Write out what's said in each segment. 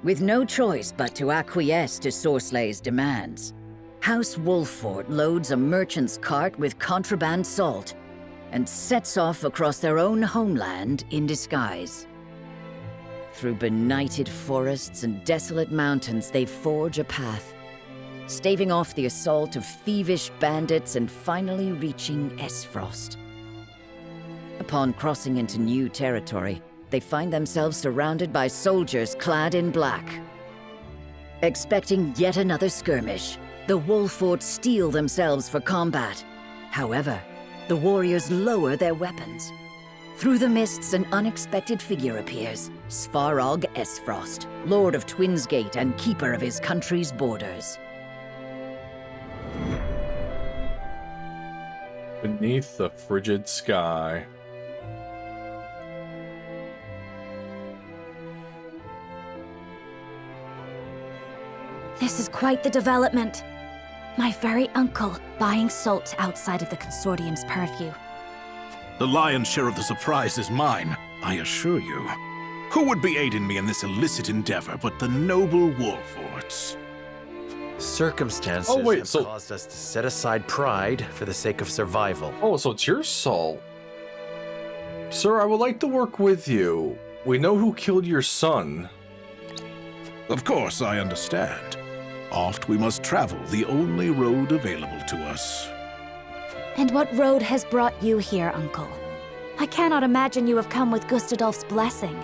With no choice but to acquiesce to Sorslay's demands, House Wolffort loads a merchant's cart with contraband salt and sets off across their own homeland in disguise. Through benighted forests and desolate mountains, they forge a path, staving off the assault of thievish bandits and finally reaching Esfrost. Upon crossing into new territory, they find themselves surrounded by soldiers clad in black. Expecting yet another skirmish, the Wolffort steel themselves for combat. However, the warriors lower their weapons. Through the mists, an unexpected figure appears, Svarog Esfrost, Lord of Twinsgate and keeper of his country's borders. Beneath the frigid sky. This is quite the development. My very uncle buying salt outside of the Consortium's purview. The lion's share of the surprise is mine, I assure you. Who would be aiding me in this illicit endeavor but the noble Wolfforts? Circumstances have caused us to set aside pride for the sake of survival. Oh, so it's your salt. Sir, I would like to work with you. We know who killed your son. Of course, I understand. Oft we must travel the only road available to us. And what road has brought you here, Uncle? I cannot imagine you have come with Gustadolf's blessing.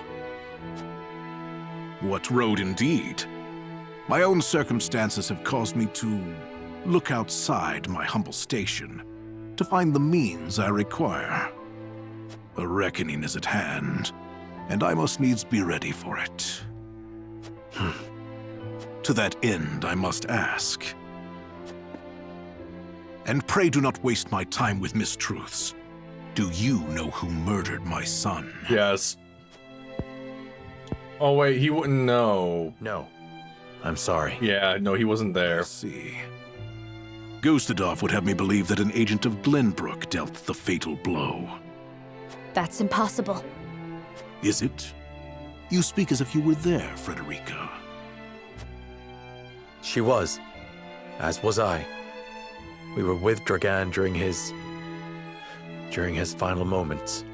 What road indeed? My own circumstances have caused me to look outside my humble station to find the means I require. A reckoning is at hand, and I must needs be ready for it. To that end, I must ask. And pray do not waste my time with mistruths. Do you know who murdered my son? Yes. Oh wait, he wouldn't know. No. I'm sorry. Yeah, no, he wasn't there. I see. Gustadolf would have me believe that an agent of Glenbrook dealt the fatal blow. That's impossible. Is it? You speak as if you were there, Frederica. She was. As was I. We were with Dragan during his final moments.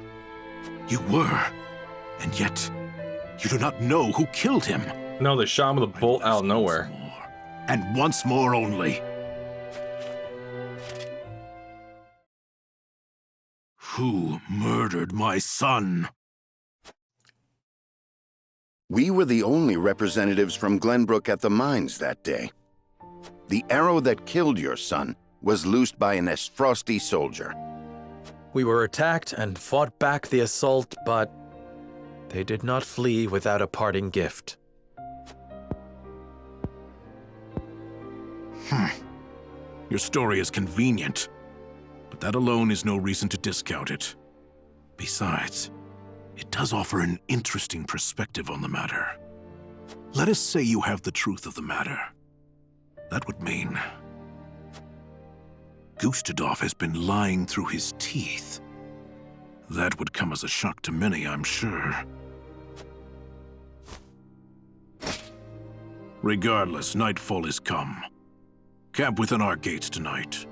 You were? And yet, you do not know who killed him. No, they shot him with a bolt out of nowhere. And once more only. Who murdered my son? We were the only representatives from Glenbrook at the mines that day. The arrow that killed your son was loosed by an Esfrosti soldier. We were attacked and fought back the assault, but they did not flee without a parting gift. Your story is convenient, but that alone is no reason to discount it. Besides, it does offer an interesting perspective on the matter. Let us say you have the truth of the matter. That would mean Gustadolf has been lying through his teeth. That would come as a shock to many, I'm sure. Regardless, nightfall is come. Camp within our gates tonight.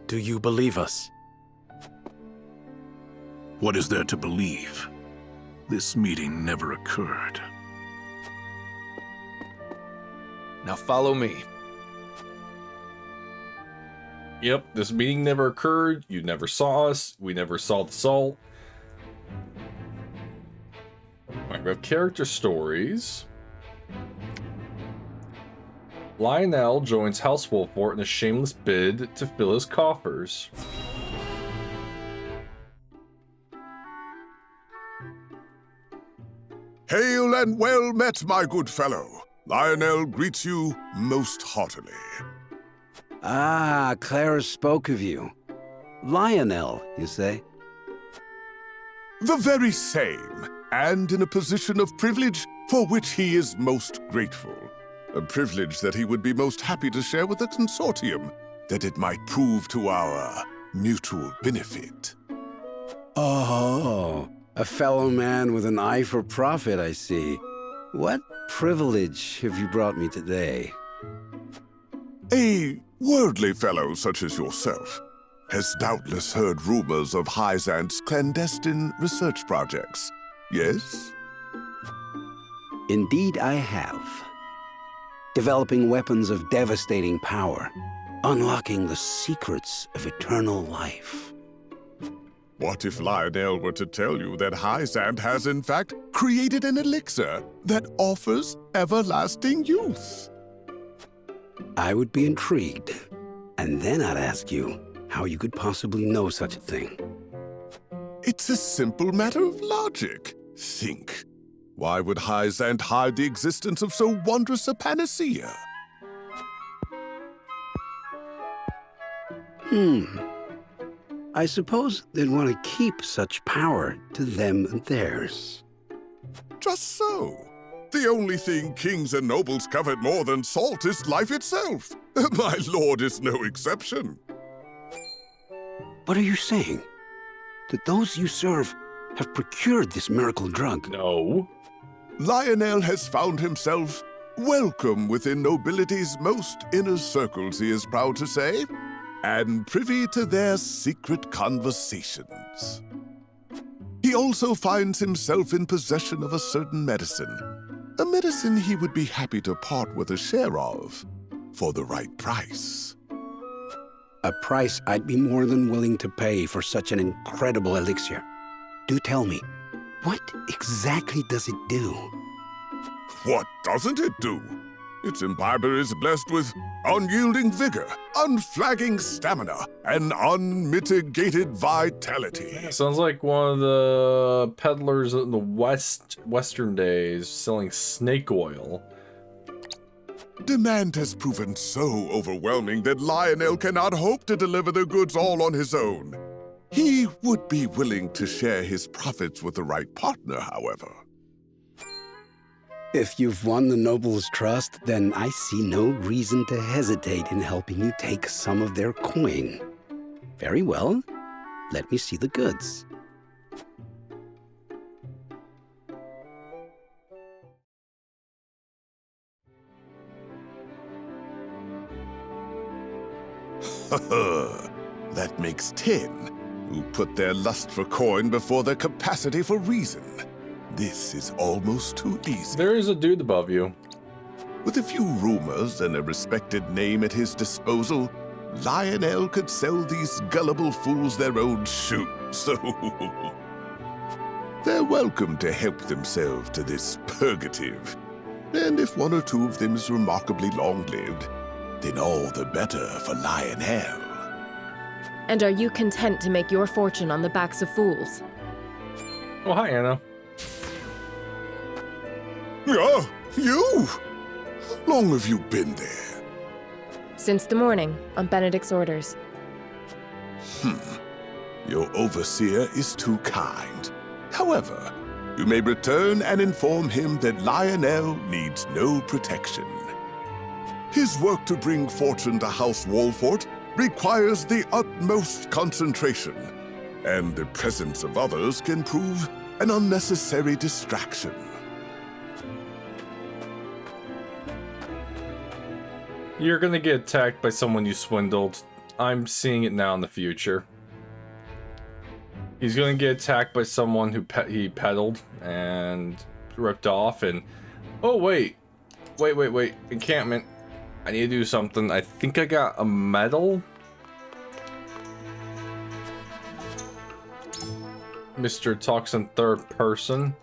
Do you believe us? What is there to believe? This meeting never occurred. Now follow me. Yep, this meeting never occurred. You never saw us. We never saw the salt. Alright, we have character stories. Lionel joins House Wolffort in a shameless bid to fill his coffers. Hail and well met, my good fellow. Lionel greets you most heartily. Ah, Clara spoke of you. Lionel, you say? The very same, and in a position of privilege for which he is most grateful. A privilege that he would be most happy to share with the Consortium, that it might prove to our mutual benefit. Oh, a fellow man with an eye for profit, I see. What privilege have you brought me today? A worldly fellow such as yourself has doubtless heard rumors of Hyzant's clandestine research projects, yes? Indeed, I have. Developing weapons of devastating power, unlocking the secrets of eternal life. What if Lionel were to tell you that Hyzant has in fact created an elixir that offers everlasting youth? I would be intrigued, and then I'd ask you how you could possibly know such a thing. It's a simple matter of logic. Think. Why would Hyzant hide the existence of so wondrous a panacea? I suppose they'd want to keep such power to them and theirs. Just so. The only thing kings and nobles covet more than salt is life itself. My lord is no exception. What are you saying? That those you serve have procured this miracle drug? No. Lionel has found himself welcome within nobility's most inner circles, he is proud to say, and privy to their secret conversations. He also finds himself in possession of a certain medicine, a medicine he would be happy to part with a share of for the right price. A price I'd be more than willing to pay for such an incredible elixir. Do tell me, what exactly does it do? What doesn't it do? Its imbiber is blessed with unyielding vigor, unflagging stamina, and unmitigated vitality. Sounds like one of the peddlers in the Western days selling snake oil. Demand has proven so overwhelming that Lionel cannot hope to deliver the goods all on his own. He would be willing to share his profits with the right partner, however. If you've won the noble's trust, then I see no reason to hesitate in helping you take some of their coin. Very well. Let me see the goods. That makes 10, who put their lust for coin before their capacity for reason. This is almost too easy. There is a dude above you. With a few rumors and a respected name at his disposal, Lionel could sell these gullible fools their own shoes, so they're welcome to help themselves to this purgative. And if one or two of them is remarkably long-lived, then all the better for Lionel. And are you content to make your fortune on the backs of fools? Oh, hi, Anna. Ah, you? How long have you been there? Since the morning, on Benedict's orders. Your overseer is too kind. However, you may return and inform him that Lionel needs no protection. His work to bring fortune to House Wolford requires the utmost concentration, and the presence of others can prove an unnecessary distraction. You're gonna get attacked by someone you swindled. I'm seeing it now in the future. He's gonna get attacked by someone who he peddled and ripped off, and oh wait, encampment. I need to do something. I think I got a medal. Mr. talks in third person.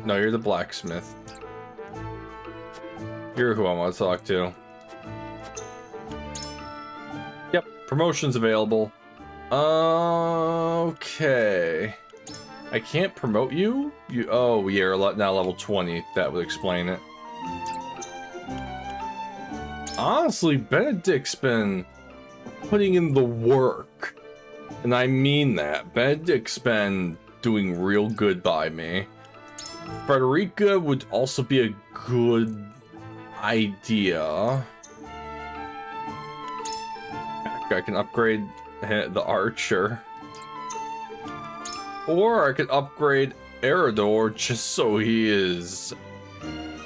No, you're the blacksmith. You're who I want to talk to. Yep, promotion's available. Okay. I can't promote you? Oh, you're now level 20. That would explain it. Honestly, Benedict's been putting in the work. And I mean that. Benedict's been doing real good by me. Frederica would also be a good idea. I can upgrade the archer. Or I could upgrade Eridor just so he is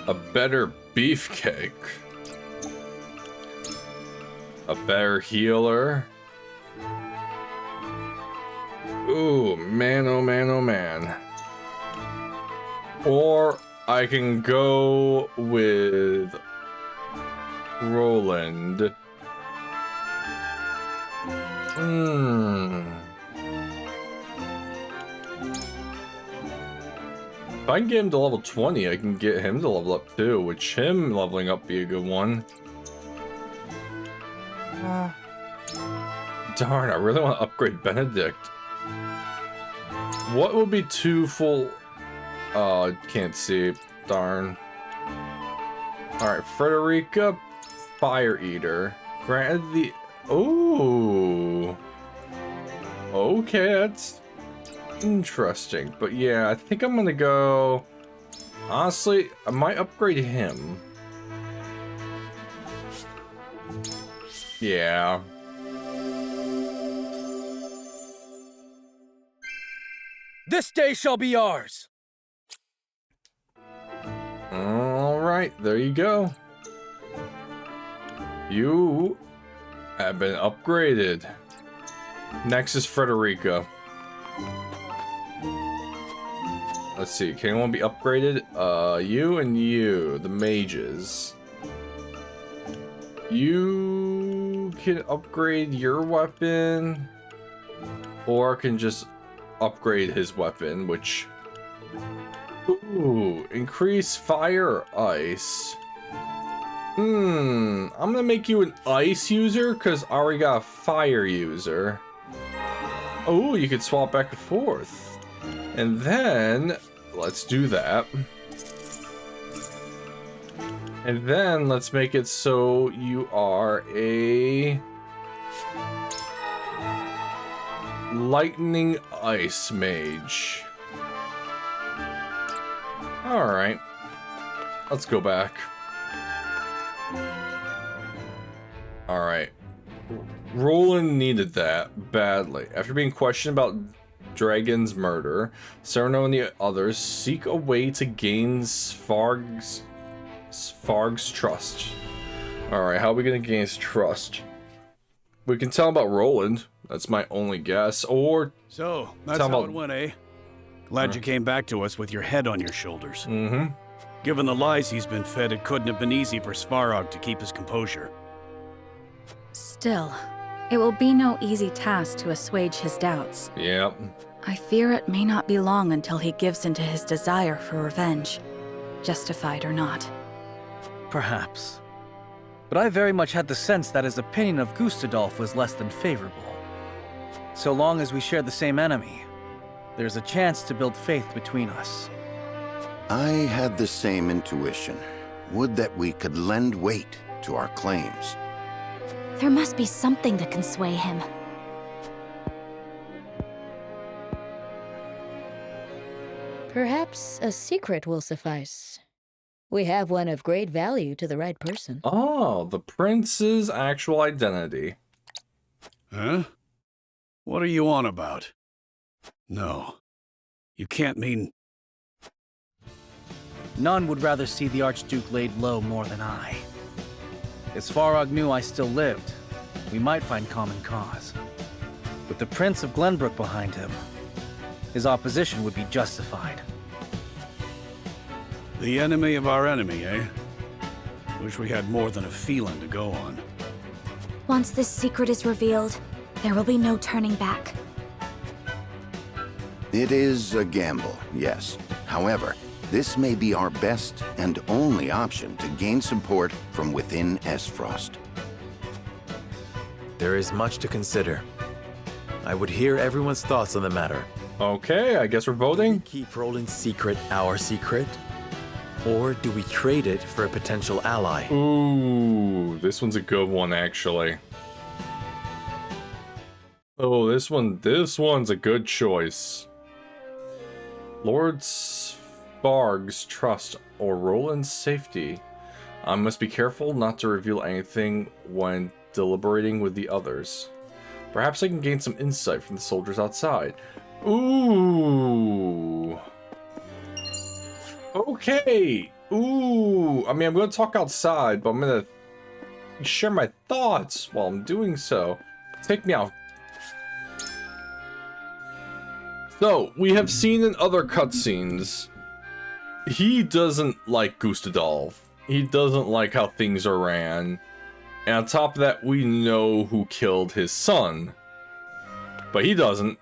a better beefcake. A better healer. Ooh, man, oh man, oh man. Or I can go with Roland. If I can get him to level 20, I can get him to level up too, which him leveling up be a good one. Darn, I really want to upgrade Benedict. What would be two full... Oh, can't see. Darn. Alright, Frederica, Fire Eater. Granted the... Oh. Okay, that's interesting. But yeah, I think I'm gonna go... Honestly, I might upgrade him. Yeah. This day shall be ours. Alright, there you go. You have been upgraded. Next is Frederica. Let's see, can anyone be upgraded? You and you, the mages. You can upgrade your weapon, or can just upgrade his weapon, which... Ooh, increase fire or ice. I'm gonna make you an ice user, because I already got a fire user. Oh, you could swap back and forth. And then, let's do that. And then, let's make it so you are a... lightning ice mage. Alright. Let's go back. Alright. Roland needed that badly. After being questioned about Dragon's murder, Sereno and the others seek a way to gain Svarg's trust. Alright, how are we gonna gain his trust? We can tell about Roland. That's my only guess. Or so that's how it went, eh? Glad you came back to us with your head on your shoulders. Given the lies he's been fed, it couldn't have been easy for Svarog to keep his composure. Still, it will be no easy task to assuage his doubts. Yep. I fear it may not be long until he gives into his desire for revenge, justified or not. Perhaps. But I very much had the sense that his opinion of Gustadolf was less than favorable. So long as we share the same enemy, there's a chance to build faith between us. I had the same intuition. Would that we could lend weight to our claims. There must be something that can sway him. Perhaps a secret will suffice. We have one of great value to the right person. Oh, the prince's actual identity. Huh? What are you on about? No. You can't mean... None would rather see the Archduke laid low more than I. If Svarog knew I still lived, we might find common cause. With the Prince of Glenbrook behind him, his opposition would be justified. The enemy of our enemy, eh? Wish we had more than a feeling to go on. Once this secret is revealed, there will be no turning back. It is a gamble, yes. However, this may be our best and only option to gain support from within Esfrost. There is much to consider. I would hear everyone's thoughts on the matter. Okay, I guess we're voting. Do we keep Roland's secret our secret? Or do we trade it for a potential ally? Ooh, this one's a good one, actually. Oh, this one's a good choice. Lord Svarg's trust or Roland's safety. I must be careful not to reveal anything when deliberating with the others. Perhaps I can gain some insight from the soldiers outside. Ooh. Okay. Ooh. I mean, I'm going to talk outside, but I'm going to share my thoughts while I'm doing so. Take me out. So, we have seen in other cutscenes, he doesn't like Gustadolf. He doesn't like how things are ran. And on top of that, we know who killed his son. But he doesn't.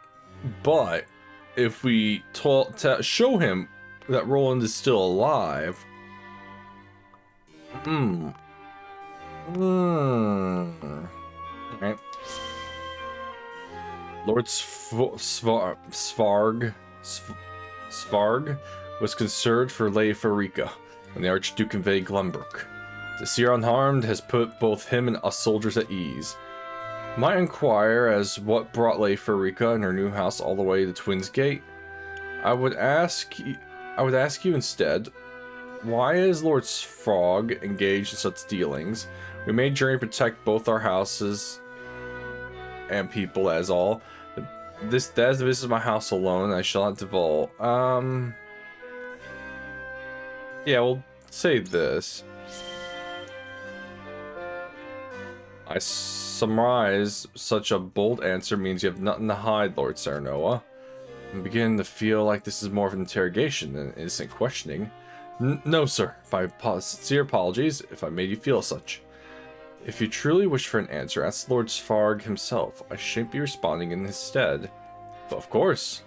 But if we show him that Roland is still alive... Right. Lord Svarg was concerned for Leifrika when the Archduke invaded Glenbrook. To see her unharmed has put both him and us soldiers at ease. Might inquire as what brought Leifrika and her new house all the way to Twins Gate. I would ask you instead, why is Lord Svarg engaged in such dealings? We made journey to protect both our houses and people as all. This is my house alone, and I shall not divulge. Yeah, we'll say this. I summarize such a bold answer means you have nothing to hide, Lord Saranoa. I'm beginning to feel like this is more of an interrogation than innocent questioning. No, sir. My sincere apologies if I made you feel such. If you truly wish for an answer, ask Lord Svarg himself. I shan't be responding in his stead. But of course.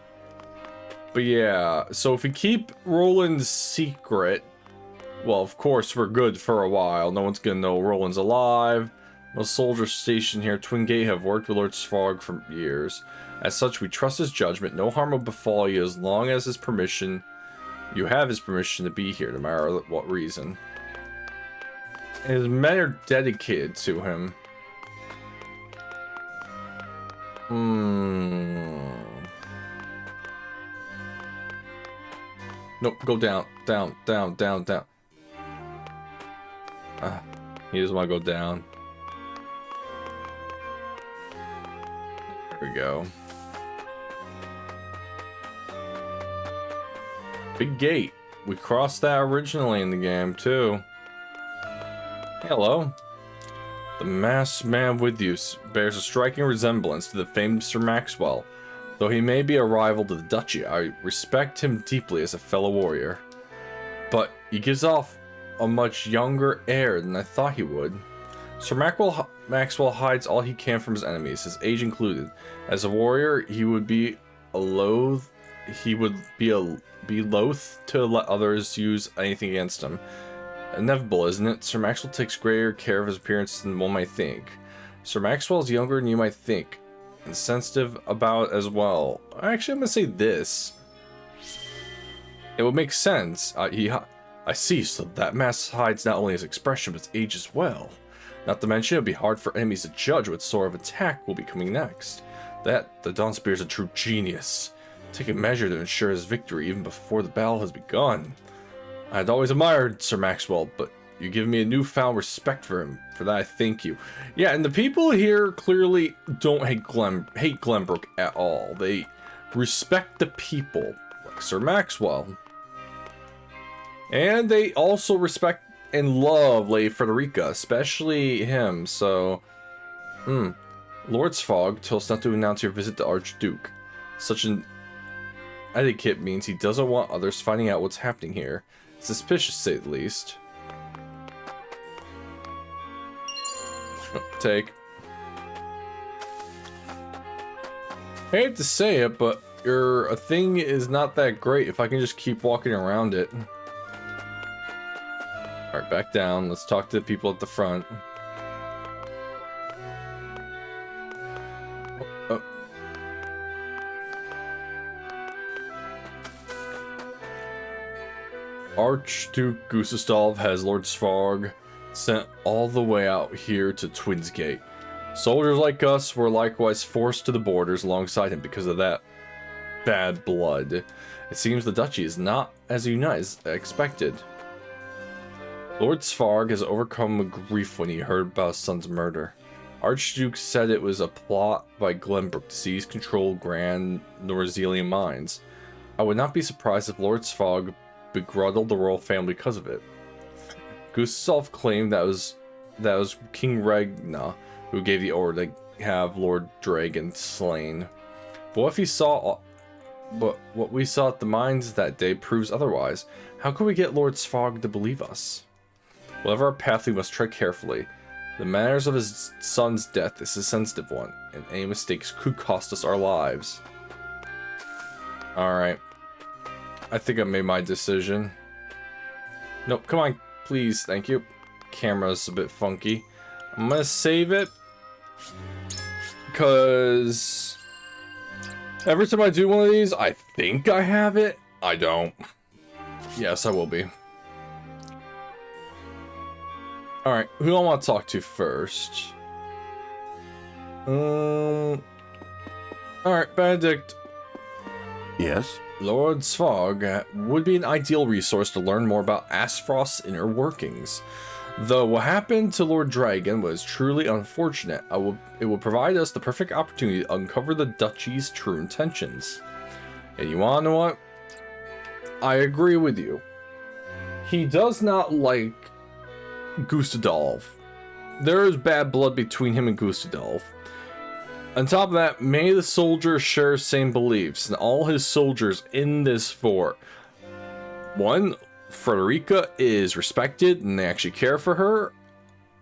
But yeah, so if we keep Roland's secret, well, of course, we're good for a while. No one's gonna know Roland's alive. Most soldiers stationed here at Twin Gate have worked with Lord Svarg for years. As such, we trust his judgment. No harm will befall you as long as you have his permission to be here, no matter what reason. His men are dedicated to him. Nope, go down, down, down, down, down. He doesn't want to go down. There we go. Big gate. We crossed that originally in the game, too. Hello. The masked man with you bears a striking resemblance to the famed Sir Maxwell. Though he may be a rival to the duchy, I respect him deeply as a fellow warrior. But he gives off a much younger air than I thought he would. Sir Maxwell hides all he can from his enemies, his age included. As a warrior, he would be loath to let others use anything against him. Inevitable, isn't it? Sir Maxwell takes greater care of his appearance than one might think. Sir Maxwell is younger than you might think, and sensitive about it as well. Actually, I'm gonna say this. It would make sense. I see, so that mask hides not only his expression, but his age as well. Not to mention, it would be hard for enemies to judge what sort of attack will be coming next. The Dawnspear is a true genius, taking measure to ensure his victory even before the battle has begun. I had always admired Sir Maxwell, but you give me a newfound respect for him. For that, I thank you. Yeah, and the people here clearly don't hate Glenbrook at all. They respect the people, like Sir Maxwell. And they also respect and love Leifrika, especially him, so... Lord Svarg told us not to announce your visit to Archduke. Such an etiquette means he doesn't want others finding out what's happening here. Suspicious, to say the least. Take. Hate to say it, but your thing is not that great if I can just keep walking around it. Alright, back down. Let's talk to the people at the front. Archduke Gustave has Lord Svarg sent all the way out here to Twins Gate. Soldiers like us were likewise forced to the borders alongside him because of that bad blood. It seems the duchy is not as united as expected. Lord Svarg has overcome with grief when he heard about his son's murder. Archduke said it was a plot by Glenbrook to seize control Grand Norzelian mines. I would not be surprised if Lord Svarg begrudged the royal family because of it. Gustav claimed that was King Ragnar who gave the order to have Lord Dragon slain. But what if he saw... But what we saw at the mines that day proves otherwise. How can we get Lord Svarg to believe us? Whatever our path, we must tread carefully. The matters of his son's death is a sensitive one, and any mistakes could cost us our lives. Alright. I think I made my decision. Nope, come on, please, thank you. Camera's a bit funky. I'm gonna save it. Because... every time I do one of these, I think I have it. I don't. Yes, I will be. Alright, who do I want to talk to first? Alright, Benedict. Yes? Lord Svarg would be an ideal resource to learn more about Asfrost's inner workings. Though what happened to Lord Dragon was truly unfortunate, it will provide us the perfect opportunity to uncover the Duchy's true intentions. And you wanna know what? I agree with you. He does not like Gustadolf. There is bad blood between him and Gustadolf. On top of that, many of the soldiers share the same beliefs, and all his soldiers in this fort. One, Frederica is respected, and they actually care for her,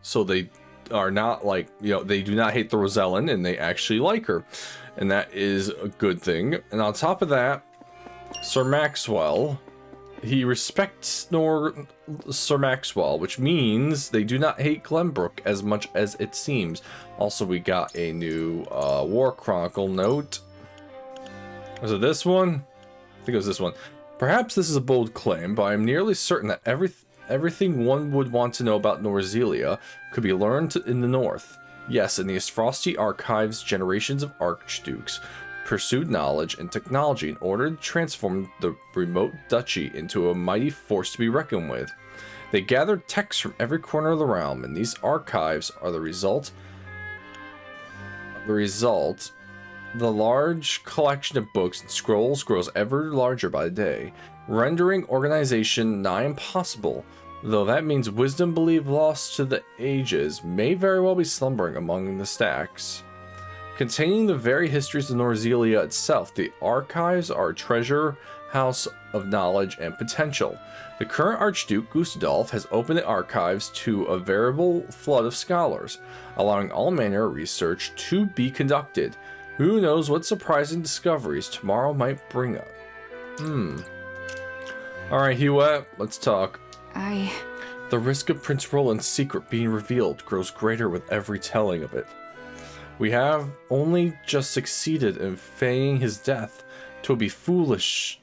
so they are not like, you know, they do not hate the Rosellan, and they actually like her, and that is a good thing. And on top of that, Sir Maxwell, he respects Sir Maxwell, which means they do not hate Glenbrook as much as it seems. Also, we got a new War Chronicle note. Was it this one? I think it was this one. Perhaps this is a bold claim, but I'm nearly certain that everything one would want to know about Norzelia could be learned in the north. Yes, in these frosty archives, generations of archdukes pursued knowledge and technology in order to transform the remote duchy into a mighty force to be reckoned with. They gathered texts from every corner of the realm, and these archives are the result. The large collection of books and scrolls grows ever larger by the day, rendering organization nigh impossible, though that means wisdom believed lost to the ages may very well be slumbering among the stacks. Containing the very histories of Norzelia itself, the archives are a treasure house of knowledge and potential. The current Archduke Gustadolf has opened the archives to a veritable flood of scholars, allowing all manner of research to be conducted. Who knows what surprising discoveries tomorrow might bring up. Alright, Hewitt, let's talk. The risk of Prince Roland's secret being revealed grows greater with every telling of it. We have only just succeeded in feigning his death. 'Twould be foolish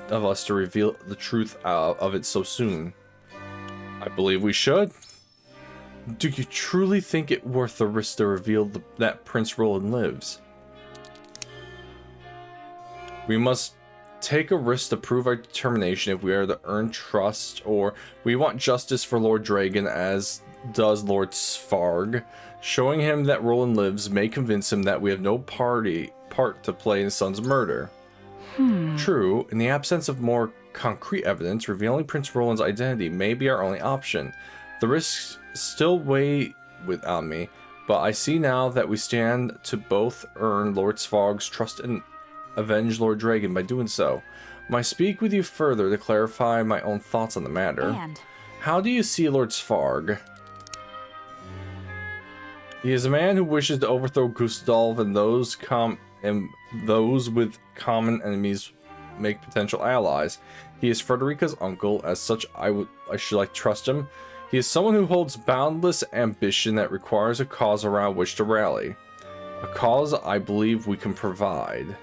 of us to reveal the truth of it so soon. I believe we should. Do you truly think it worth the risk to reveal that Prince Roland lives? We must take a risk to prove our determination if we are to earn trust, or we want justice for Lord Dragon as does Lord Svarg. Showing him that Roland lives may convince him that we have no part to play in his son's murder. True, in the absence of more concrete evidence, revealing Prince Roland's identity may be our only option. The risks still weigh on me, but I see now that we stand to both earn Lord Svarg's trust and avenge Lord Dragon by doing so. May I speak with you further to clarify my own thoughts on the matter? How do you see Lord Svarg? He is a man who wishes to overthrow Gustadolf, and those with common enemies make potential allies. He is Frederica's uncle. As such, I should like to trust him. He is someone who holds boundless ambition that requires a cause around which to rally. A cause I believe we can provide.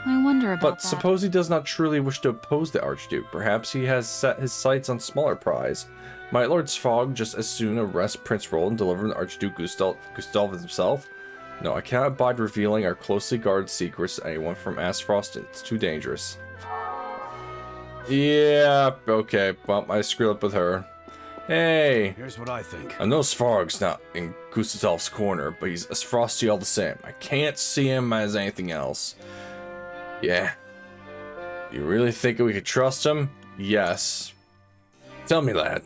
I wonder about But suppose he does not truly wish to oppose the Archduke. Perhaps he has set his sights on smaller prize. Might Lord Svarg just as soon arrest Prince Roland and deliver the Archduke Gustave himself? No, I cannot abide revealing our closely guarded secrets to anyone from Asfrost. It's too dangerous. Yeah, okay. Well, I screwed up with her. Hey. Here's what I think. I know Svarg's not in Gustadolf's corner, but he's as frosty all the same. I can't see him as anything else. Yeah. You really think we could trust him? Yes. Tell me, lad.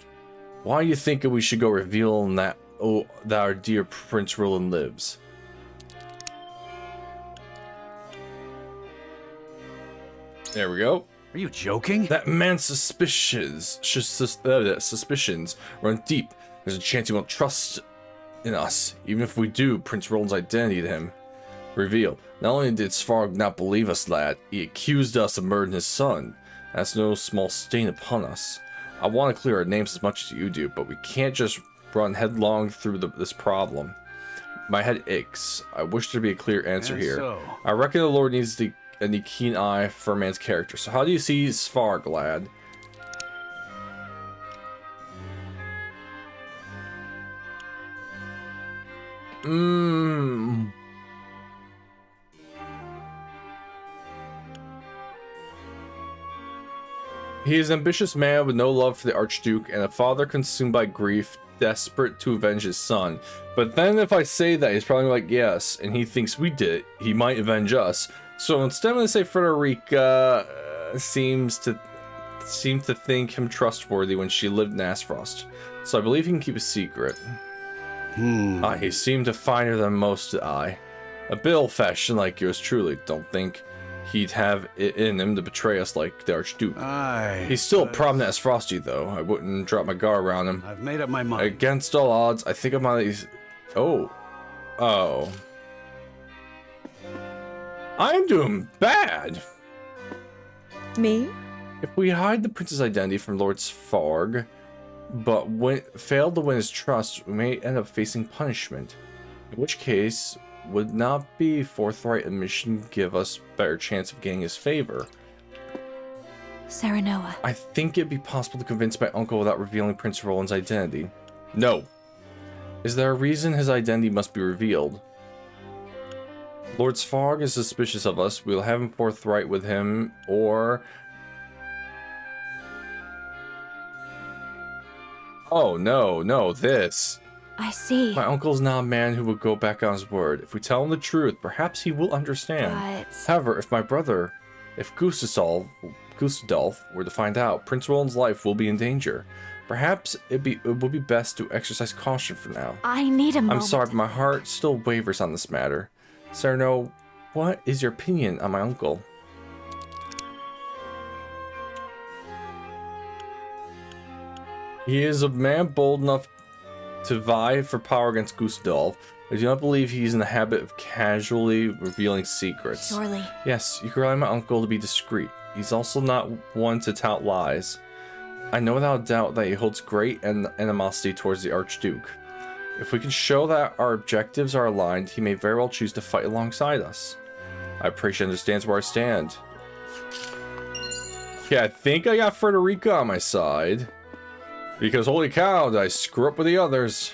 Why are you thinking we should go reveal that our dear Prince Roland lives? There we go. Are you joking? That man's suspicions run deep. There's a chance he won't trust in us. Even if we do, Prince Roland's identity to him reveal. Not only did Svarg not believe us, lad, he accused us of murdering his son. That's no small stain upon us. I want to clear our names as much as you do, but we can't just run headlong through this problem. My head aches. I wish there'd be a clear answer here. So. I reckon the Lord needs a keen eye for a man's character. So how do you see Svarg, lad? He is an ambitious man with no love for the Archduke and a father consumed by grief, desperate to avenge his son. But then if I say that, he's probably like, yes, and he thinks we did it, he might avenge us. So instead I'm going to say Frederica seems to think him trustworthy when she lived in Asfrost. So I believe he can keep a secret. He seemed to finer than most did I. A bit old-fashioned like yours truly. Don't think he'd have it in him to betray us like the Archduke. He's still a problem as Frosty, though. I wouldn't drop my guard around him. I've made up my mind. Against all odds, I think I might... Oh. I'm doing bad. Me? If we hide the prince's identity from Lord Svarg, but failed to win his trust, we may end up facing punishment. In which case, would not be forthright admission give us better chance of gaining his favor? Serenoa. I think it'd be possible to convince my uncle without revealing Prince Roland's identity. No. Is there a reason his identity must be revealed? Lord Svarg is suspicious of us. We'll have him forthright with him, or... Oh, no, this. I see. My uncle's not a man who will go back on his word. If we tell him the truth, perhaps he will understand. But... However, if Gustadolf were to find out, Prince Roland's life will be in danger. Perhaps it would be best to exercise caution for now. I need a moment. I'm sorry, but my heart still wavers on this matter. Sereno, what is your opinion on my uncle? He is a man bold enough to vie for power against Gustadolf. I do not believe he's in the habit of casually revealing secrets. Surely. Yes, you can rely on my uncle to be discreet. He's also not one to tout lies. I know without doubt that he holds great animosity towards the Archduke. If we can show that our objectives are aligned, he may very well choose to fight alongside us. I pray she understands where I stand. Okay, I think I got Frederica on my side. Because holy cow, did I screw up with the others.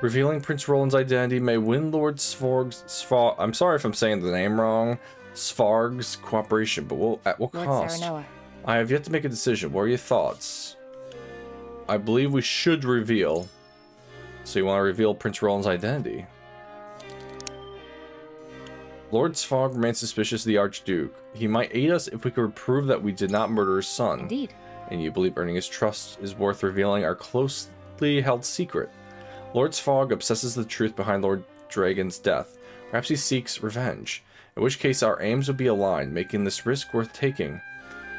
Revealing Prince Roland's identity may win Lord Svarg's... I'm sorry if I'm saying the name wrong. Svarg's cooperation, but at what cost? I have yet to make a decision. What are your thoughts? I believe we should reveal. So you want to reveal Prince Roland's identity? Lord Svarg remains suspicious of the Archduke. He might aid us if we could prove that we did not murder his son. Indeed. And you believe earning his trust is worth revealing our closely held secret. Lord Svarg obsesses the truth behind Lord Dragon's death. Perhaps he seeks revenge. In which case our aims would be aligned, making this risk worth taking.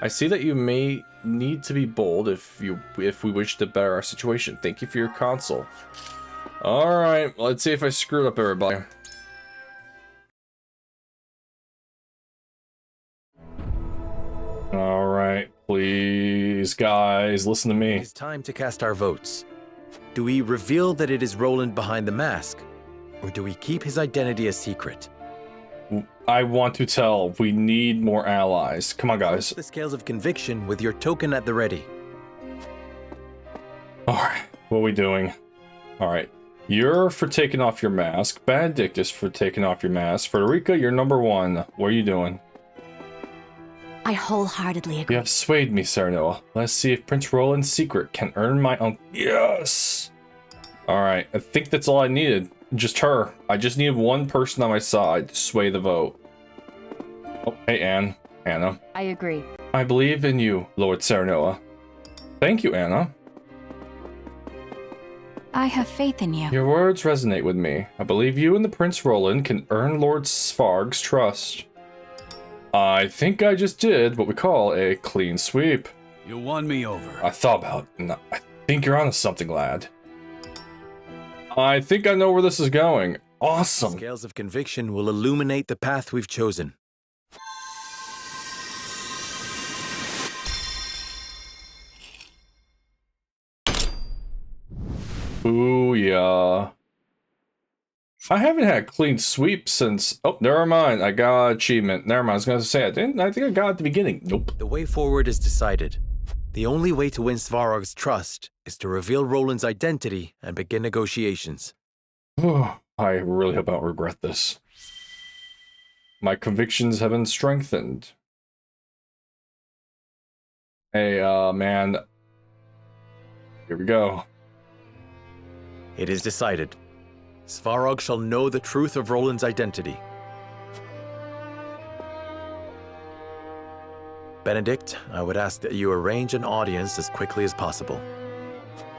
I see that you may need to be bold if we wish to better our situation. Thank you for your counsel. Alright, let's see if I screwed up everybody. Alright, please, guys, listen to me. It's time to cast our votes. Do we reveal that it is Roland behind the mask? Or do we keep his identity a secret? I want to tell. We need more allies. Come on, guys. The scales of conviction with your token at the ready. Alright, what are we doing? Alright. You're for taking off your mask. Benedict is for taking off your mask. Frederica, you're number 1. What are you doing? I wholeheartedly agree. You have swayed me, Serenoa. Let's see if Prince Roland's secret can earn my uncle. Yes! Alright, I think that's all I needed. Just her. I just needed one person on my side to sway the vote. Oh, hey, Anne. Anna. I agree. I believe in you, Lord Serenoa. Thank you, Anna. I have faith in you. Your words resonate with me. I believe you and the Prince Roland can earn Lord Svarg's trust. I think I just did what we call a clean sweep. You won me over. I thought about it, and I think you're onto something, lad. I think I know where this is going. Awesome. Scales of conviction will illuminate the path we've chosen. Booyah. I haven't had a clean sweep since... Oh, never mind. I got an achievement. Never mind. I was going to say, I think I got it at the beginning. Nope. The way forward is decided. The only way to win Svarog's trust is to reveal Roland's identity and begin negotiations. I really hope I don't regret this. My convictions have been strengthened. Hey, man. Here we go. It is decided. Svarog shall know the truth of Roland's identity. Benedict, I would ask that you arrange an audience as quickly as possible.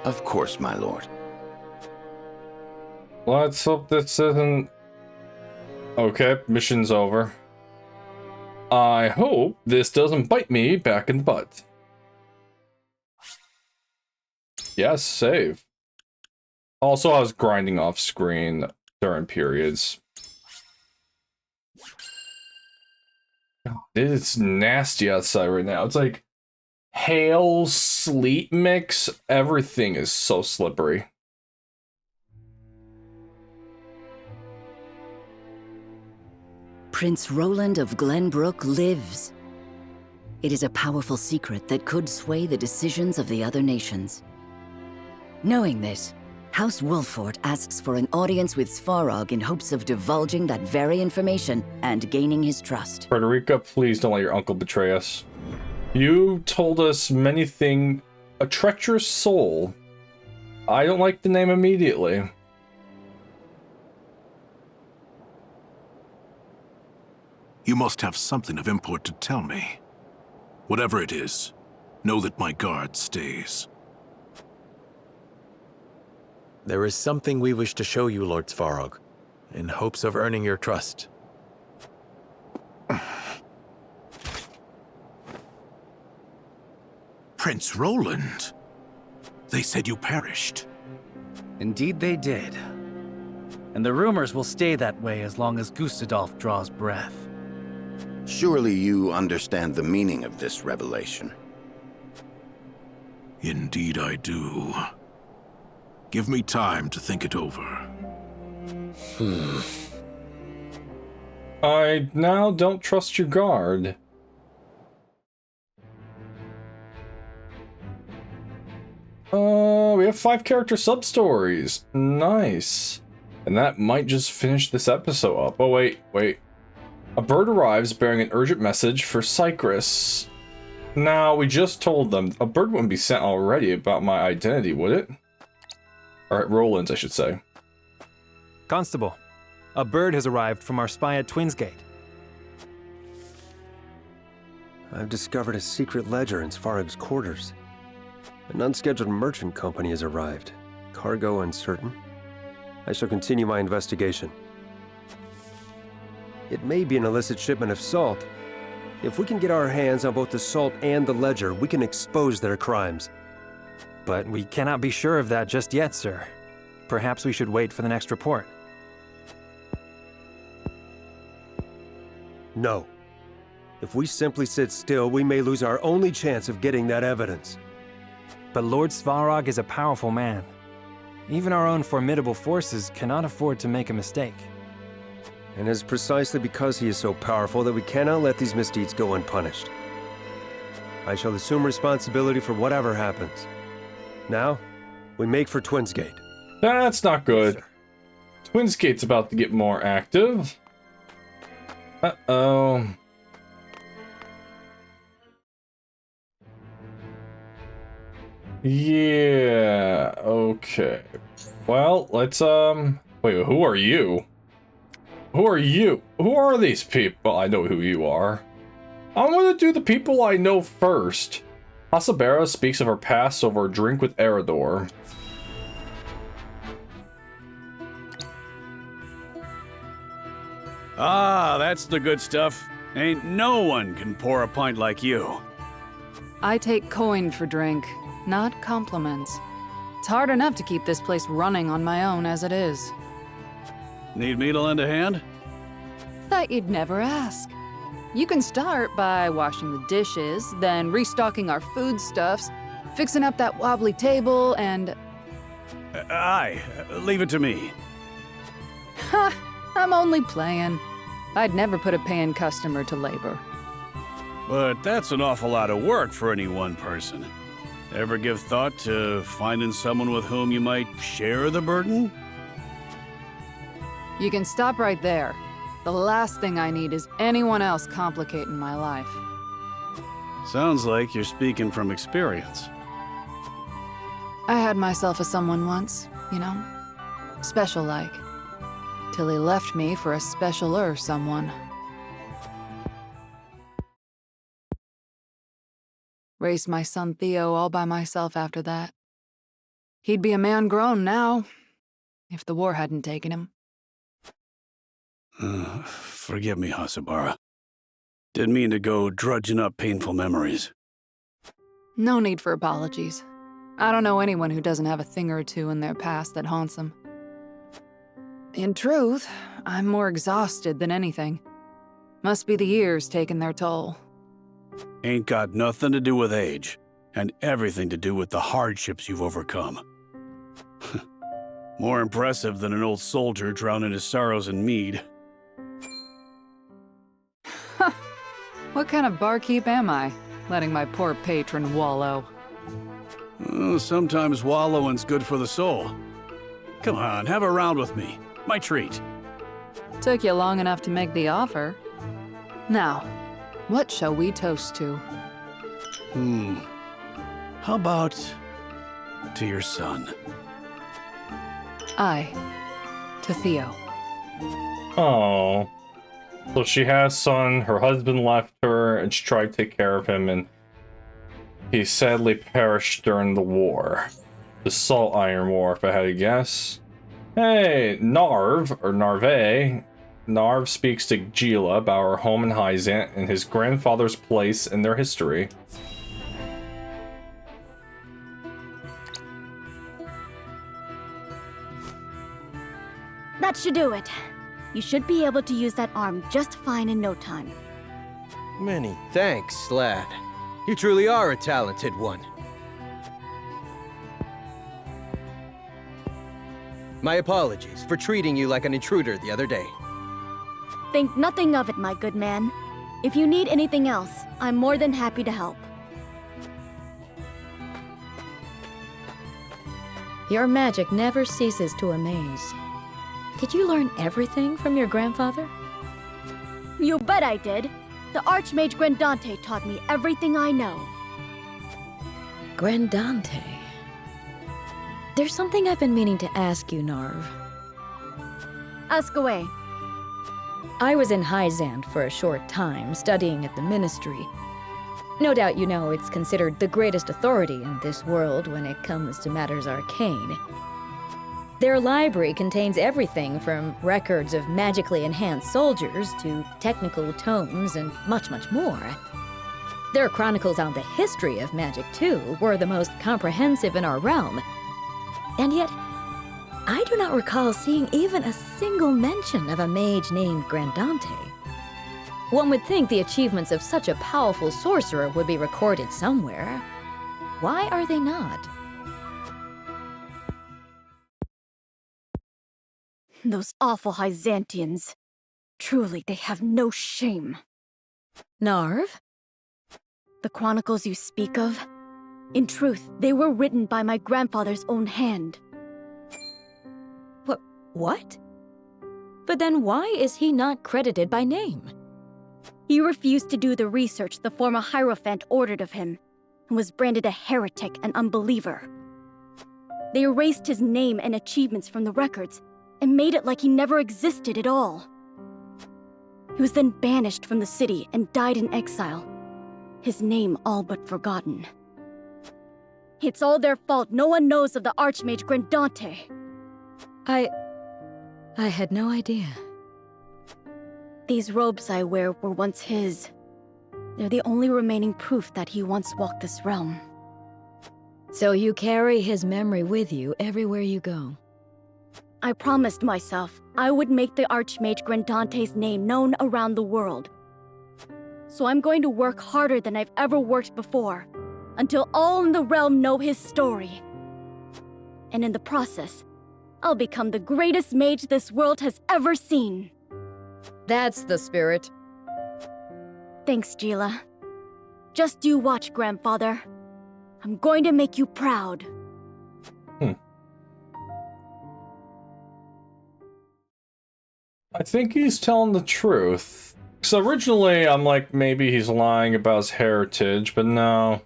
Of course, my lord. Let's hope this isn't... Okay, mission's over. I hope this doesn't bite me back in the butt. Yes, save. Also, I was grinding off screen during periods. It's nasty outside right now. It's like hail, sleet mix. Everything is so slippery. Prince Roland of Glenbrook lives. It is a powerful secret that could sway the decisions of the other nations. Knowing this, House Wolford asks for an audience with Svarog in hopes of divulging that very information and gaining his trust. Frederica, please don't let your uncle betray us. You told us many things. A treacherous soul. I don't like the name immediately. You must have something of import to tell me. Whatever it is, know that my guard stays. There is something we wish to show you, Lord Svarog, in hopes of earning your trust. Prince Roland? They said you perished. Indeed they did. And the rumors will stay that way as long as Gustadolf draws breath. Surely you understand the meaning of this revelation. Indeed I do. Give me time to think it over. I now don't trust your guard. We have 5 character sub-stories. Nice. And that might just finish this episode up. Oh, wait. A bird arrives bearing an urgent message for Cyprus. Now, we just told them. A bird wouldn't be sent already about my identity, would it? Alright, Roland's, I should say. Constable, a bird has arrived from our spy at Twinsgate. I've discovered a secret ledger in Svarog's quarters. An unscheduled merchant company has arrived. Cargo uncertain. I shall continue my investigation. It may be an illicit shipment of salt. If we can get our hands on both the salt and the ledger, we can expose their crimes. But we cannot be sure of that just yet, sir. Perhaps we should wait for the next report. No. If we simply sit still, we may lose our only chance of getting that evidence. But Lord Svarog is a powerful man. Even our own formidable forces cannot afford to make a mistake. And it is precisely because he is so powerful that we cannot let these misdeeds go unpunished. I shall assume responsibility for whatever happens. Now, we make for Twinsgate. That's not good. Twinsgate's about to get more active. Uh-oh. Yeah, okay. Well, let's, wait, who are you? Who are you? Who are these people? Well, I know who you are. I'm gonna do the people I know first. Hasabera speaks of her past over a drink with Eridor. Ah, that's the good stuff. Ain't no one can pour a pint like you. I take coin for drink, not compliments. It's hard enough to keep this place running on my own as it is. Need me to lend a hand? Thought you'd never ask. You can start by washing the dishes, then restocking our foodstuffs, fixing up that wobbly table, and... Aye, leave it to me. Ha! I'm only playing. I'd never put a paying customer to labor. But that's an awful lot of work for any one person. Ever give thought to finding someone with whom you might share the burden? You can stop right there. The last thing I need is anyone else complicating my life. Sounds like you're speaking from experience. I had myself a someone once, you know? Special-like. Till he left me for a specialer someone. Raised my son Theo all by myself after that. He'd be a man grown now, if the war hadn't taken him. Forgive me, Hasabara. Didn't mean to go drudging up painful memories. No need for apologies. I don't know anyone who doesn't have a thing or two in their past that haunts them. In truth, I'm more exhausted than anything. Must be the years taking their toll. Ain't got nothing to do with age, and everything to do with the hardships you've overcome. More impressive than an old soldier drowning his sorrows in mead. What kind of barkeep am I, letting my poor patron wallow? Sometimes wallowing's good for the soul. Come on, have a round with me. My treat. Took you long enough to make the offer. Now, what shall we toast to? How about to your son? I, to Theo. Oh. So she has a son, her husband left her, and she tried to take care of him, and he sadly perished during the war. The Salt Iron War, if I had to guess. Hey, Narv, or Narve. Narv speaks to Gila about her home in Hyzant and his grandfather's place in their history. That should do it. You should be able to use that arm just fine in no time. Many thanks, lad. You truly are a talented one. My apologies for treating you like an intruder the other day. Think nothing of it, my good man. If you need anything else, I'm more than happy to help. Your magic never ceases to amaze. Did you learn everything from your grandfather? You bet I did. The Archmage Grandante taught me everything I know. Grandante. There's something I've been meaning to ask you, Narv. Ask away. I was in Hyzant for a short time, studying at the Ministry. No doubt you know it's considered the greatest authority in this world when it comes to matters arcane. Their library contains everything from records of magically enhanced soldiers to technical tomes and much, much more. Their chronicles on the history of magic, too, were the most comprehensive in our realm. And yet, I do not recall seeing even a single mention of a mage named Grandante. One would think the achievements of such a powerful sorcerer would be recorded somewhere. Why are they not? Those awful Hyzantians. Truly, they have no shame. Narv? The chronicles you speak of? In truth, they were written by my grandfather's own hand. What? But then why is he not credited by name? He refused to do the research the former Hierophant ordered of him, and was branded a heretic and unbeliever. They erased his name and achievements from the records, and made it like he never existed at all. He was then banished from the city and died in exile. His name all but forgotten. It's all their fault no one knows of the Archmage Grandante. I had no idea. These robes I wear were once his. They're the only remaining proof that he once walked this realm. So you carry his memory with you everywhere you go. I promised myself I would make the Archmage Grandante's name known around the world. So I'm going to work harder than I've ever worked before, until all in the realm know his story. And in the process, I'll become the greatest mage this world has ever seen. That's the spirit. Thanks, Gila. Just you watch, Grandfather. I'm going to make you proud. I think he's telling the truth. So originally, I'm like, maybe he's lying about his heritage, but no.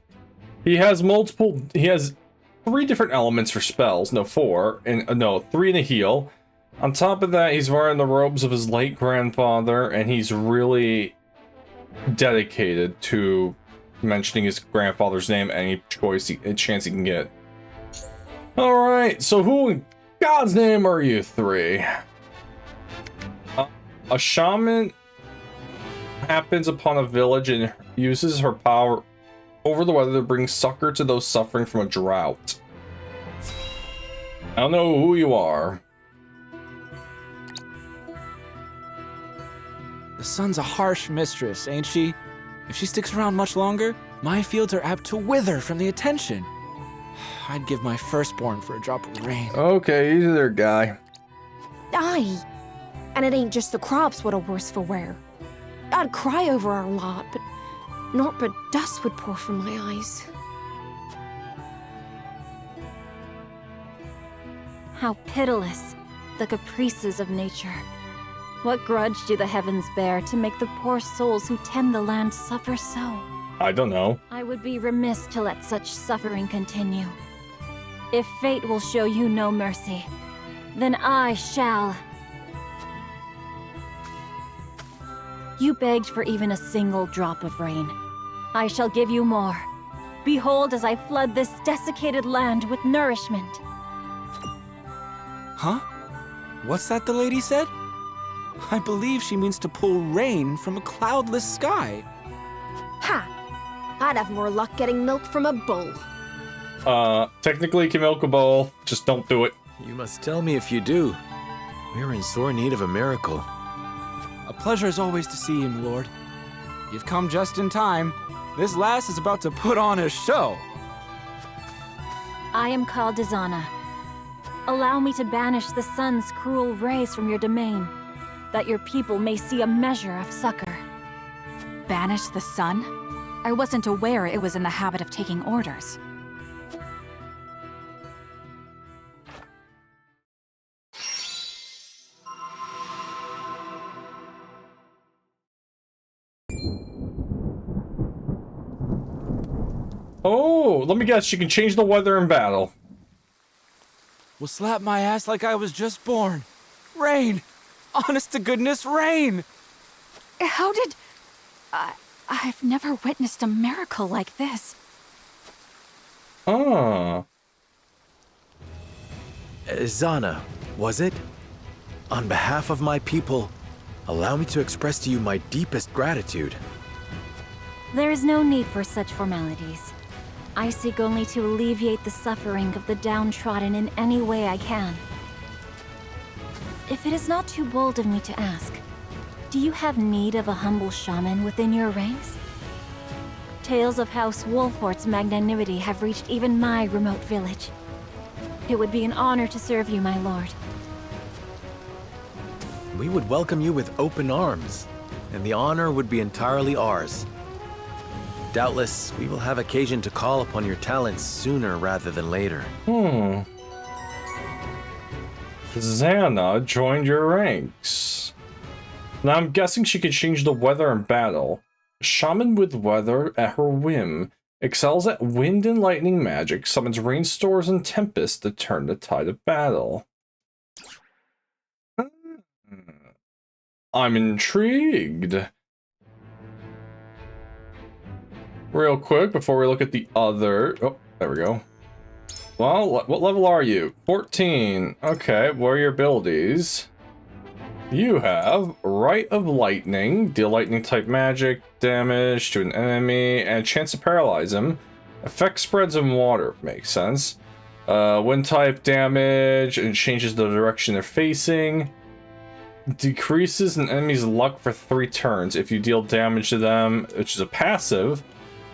He has 3 different elements for spells. No, 4. And no, 3 to heal. On top of that, he's wearing the robes of his late grandfather, and he's really dedicated to mentioning his grandfather's name any chance he can get. Alright, so who in God's name are you 3? A shaman happens upon a village and uses her power over the weather to bring succor to those suffering from a drought. I don't know who you are. The sun's a harsh mistress, ain't she? If she sticks around much longer, my fields are apt to wither from the attention. I'd give my firstborn for a drop of rain. Okay, easy there, guy. Aye. And it ain't just the crops what are worse for wear. I'd cry over our lot, but naught but dust would pour from my eyes. How pitiless, the caprices of nature. What grudge do the heavens bear to make the poor souls who tend the land suffer so? I don't know. I would be remiss to let such suffering continue. If fate will show you no mercy, then I shall. You begged for even a single drop of rain. I shall give you more. Behold as I flood this desiccated land with nourishment. Huh? What's that the lady said? I believe she means to pull rain from a cloudless sky. Ha! I'd have more luck getting milk from a bull. Technically you can milk a bowl, just don't do it. You must tell me if you do. We're in sore need of a miracle. A pleasure as always to see you, Lord. You've come just in time. This lass is about to put on a show. I am called Dizana. Allow me to banish the sun's cruel rays from your domain, that your people may see a measure of succor. Banish the sun? I wasn't aware it was in the habit of taking orders. Oh, let me guess, she can change the weather in battle. Will slap my ass like I was just born. Rain! Honest to goodness, rain! How did... I've never witnessed a miracle like this. Ah. Zana, was it? On behalf of my people, allow me to express to you my deepest gratitude. There is no need for such formalities. I seek only to alleviate the suffering of the downtrodden in any way I can. If it is not too bold of me to ask, do you have need of a humble shaman within your ranks? Tales of House Wolfort's magnanimity have reached even my remote village. It would be an honor to serve you, my lord. We would welcome you with open arms, and the honor would be entirely ours. Doubtless, we will have occasion to call upon your talents sooner rather than later. Xana joined your ranks. Now I'm guessing she could change the weather in battle. A shaman with weather at her whim, excels at wind and lightning magic, summons rainstorms and tempests to turn the tide of battle. I'm intrigued. Real quick, before we look at the other... Oh, there we go. Well, what level are you? 14. Okay, what are your abilities? You have Rite of Lightning, deal lightning type magic damage to an enemy, and chance to paralyze him. Effect spreads in water, makes sense. Wind type damage, and changes the direction they're facing. Decreases an enemy's luck for 3 turns if you deal damage to them, which is a passive.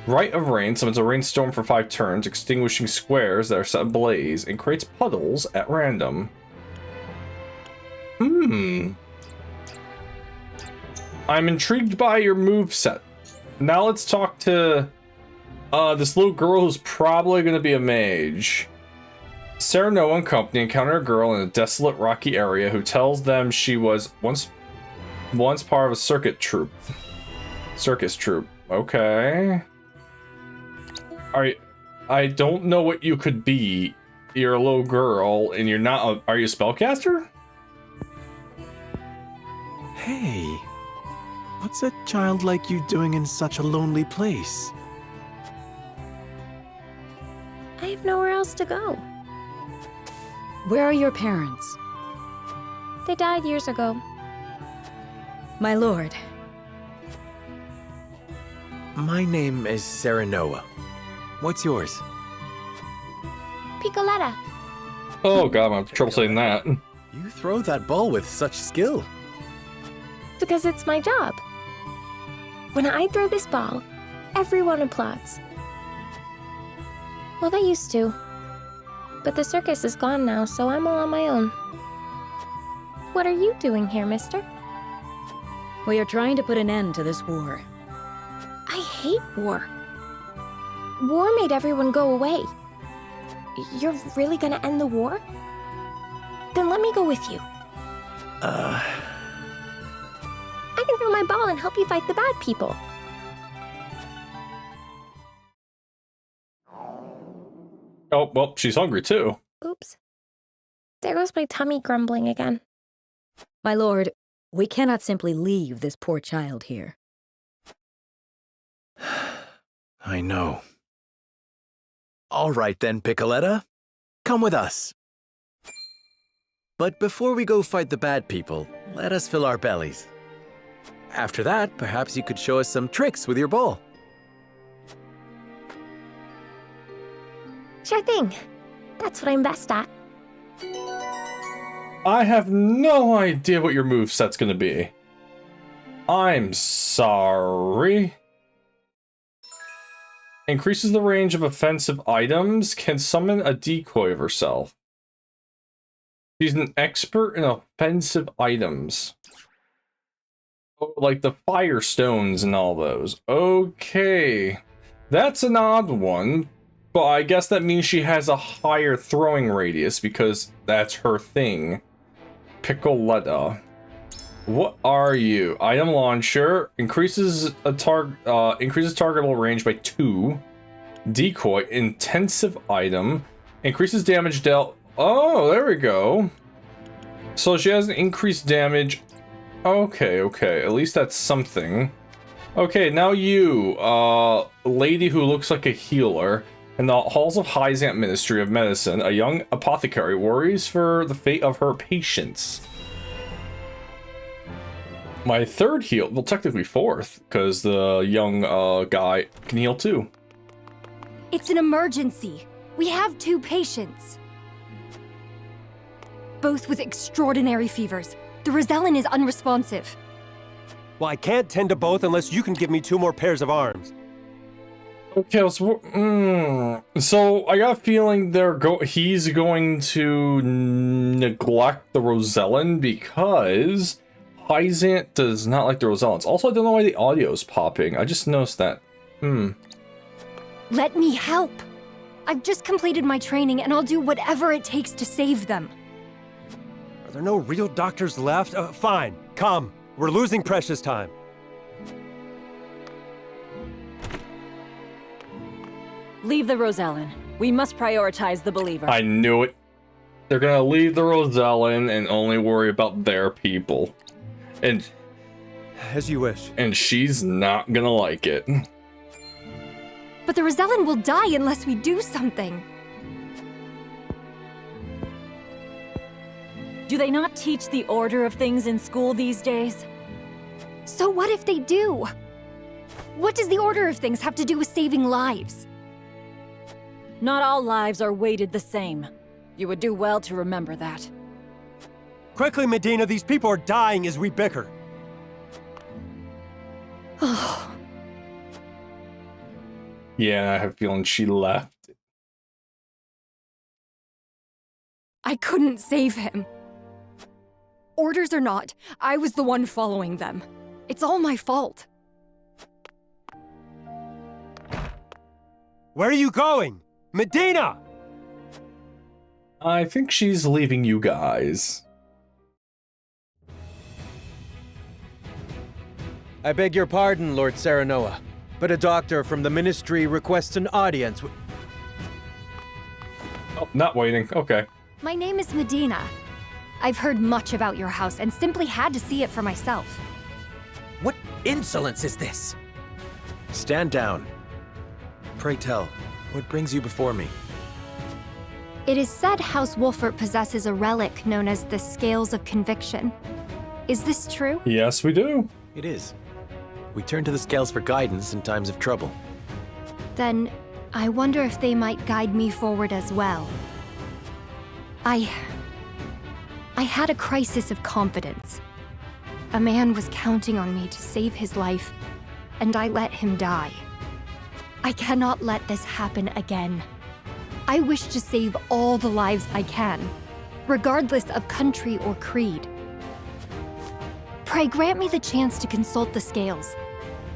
Rite of Rain summons a rainstorm for 5 turns, extinguishing squares that are set ablaze, and creates puddles at random. I'm intrigued by your moveset. Now let's talk to this little girl who's probably going to be a mage. Sarah Noah and company encounter a girl in a desolate rocky area who tells them she was once part of a circus troupe. Okay. I don't know what you could be. You're a little girl and you're not are you a spellcaster? Hey, what's a child like you doing in such a lonely place? I have nowhere else to go. Where are your parents? They died years ago. My lord. My name is Sarah Noah. What's yours? Piccoletta. Oh god, I'm having trouble saying that. You throw that ball with such skill. Because it's my job. When I throw this ball, everyone applauds. Well, they used to. But the circus is gone now, so I'm all on my own. What are you doing here, mister? We are trying to put an end to this war. I hate war. War made everyone go away. You're really gonna end the war? Then let me go with you. I can throw my ball and help you fight the bad people. Oh, well, she's hungry too. Oops. There goes my tummy grumbling again. My lord, we cannot simply leave this poor child here. I know. All right then, Piccoletta. Come with us. But before we go fight the bad people, let us fill our bellies. After that, perhaps you could show us some tricks with your ball. Sure thing. That's what I'm best at. I have no idea what your moveset's gonna be. I'm sorry. Increases the range of offensive items, can summon a decoy of herself. She's an expert in offensive items. Oh, like the fire stones and all those. Okay. That's an odd one. But I guess that means she has a higher throwing radius because that's her thing. Piccoletta. What are you? Item launcher increases targetable range by 2. Decoy, intensive item, increases damage dealt. Oh, there we go. So she has an increased damage. Okay, at least that's something. Okay, now you, lady who looks like a healer. In the halls of Hyzant Ministry of Medicine, a young apothecary worries for the fate of her patients. My third heal, well, technically fourth, because the young guy can heal too. It's an emergency. We have 2 patients. Both with extraordinary fevers. The Rosellan is unresponsive. Well, I can't tend to both unless you can give me 2 more pairs of arms. Okay, so I got a feeling he's going to neglect the Rosellan because Hyzant does not like the Rosellans. Also, I don't know why the audio is popping. I just noticed that. Let me help. I've just completed my training and I'll do whatever it takes to save them. Are there no real doctors left? Fine, come. We're losing precious time. Leave the Rosellan. We must prioritize the believer. I knew it. They're gonna leave the Rosellan and only worry about their people. And As you wish. And she's not gonna like it. But the Rosellan will die unless we do something. Do they not teach the order of things in school these days? So what if they do? What does the order of things have to do with saving lives? Not all lives are weighted the same. You would do well to remember that. Quickly, Medina, these people are dying as we bicker. Yeah, I have a feeling she left. I couldn't save him. Orders or not, I was the one following them. It's all my fault. Where are you going? Medina! I think she's leaving you guys. I beg your pardon, Lord Serenoa, but a doctor from the Ministry requests an audience with... Oh, not waiting. Okay. My name is Medina. I've heard much about your house and simply had to see it for myself. What insolence is this? Stand down. Pray tell, what brings you before me? It is said House Wolfert possesses a relic known as the Scales of Conviction. Is this true? Yes, we do. It is. We turn to the scales for guidance in times of trouble. Then, I wonder if they might guide me forward as well. I had a crisis of confidence. A man was counting on me to save his life, and I let him die. I cannot let this happen again. I wish to save all the lives I can, regardless of country or creed. Pray grant me the chance to consult the scales,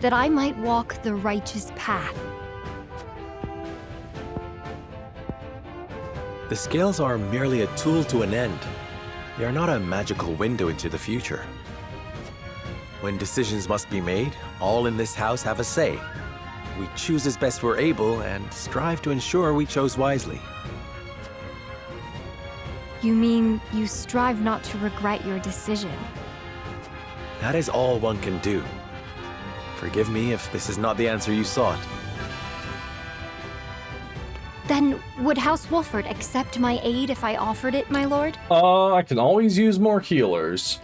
that I might walk the righteous path. The scales are merely a tool to an end. They are not a magical window into the future. When decisions must be made, all in this house have a say. We choose as best we're able and strive to ensure we chose wisely. You mean you strive not to regret your decision? That is all one can do. Forgive me if this is not the answer you sought. Then, would House Wolfert accept my aid if I offered it, my lord? I can always use more healers.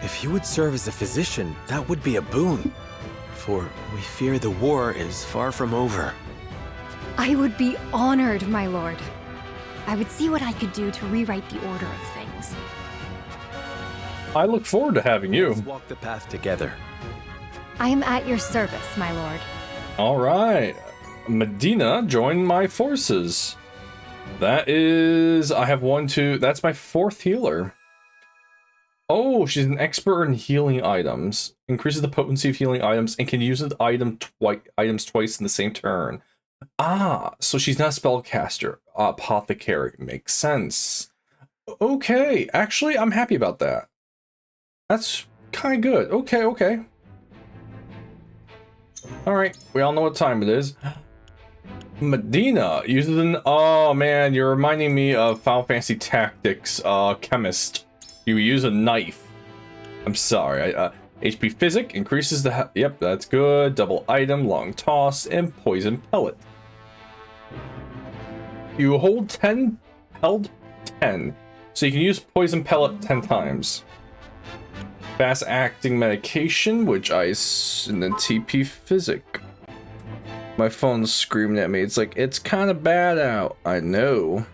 If you would serve as a physician, that would be a boon. For we fear the war is far from over. I would be honored, my lord. I would see what I could do to rewrite the order of things. I look forward to having you. Let's walk the path together. I am at your service, my lord. All right. Medina joined my forces. That is... I have 1, 2... That's my 4th healer. Oh, she's an expert in healing items. Increases the potency of healing items and can use the items twice in the same turn. Ah, so she's not a spellcaster. Apothecary. Makes sense. Okay, actually, I'm happy about that. That's kind of good. Okay. Alright, we all know what time it is. Medina uses an... Oh man, you're reminding me of Final Fantasy Tactics Chemist. You use a knife. I'm sorry. HP Physic increases the... Yep, that's good. Double item, long toss, and poison pellet. You hold 10... Held 10. So you can use poison pellet 10 times. Fast acting medication, which and then TP Physic. My phone's screaming at me. It's like, it's kind of bad out. I know.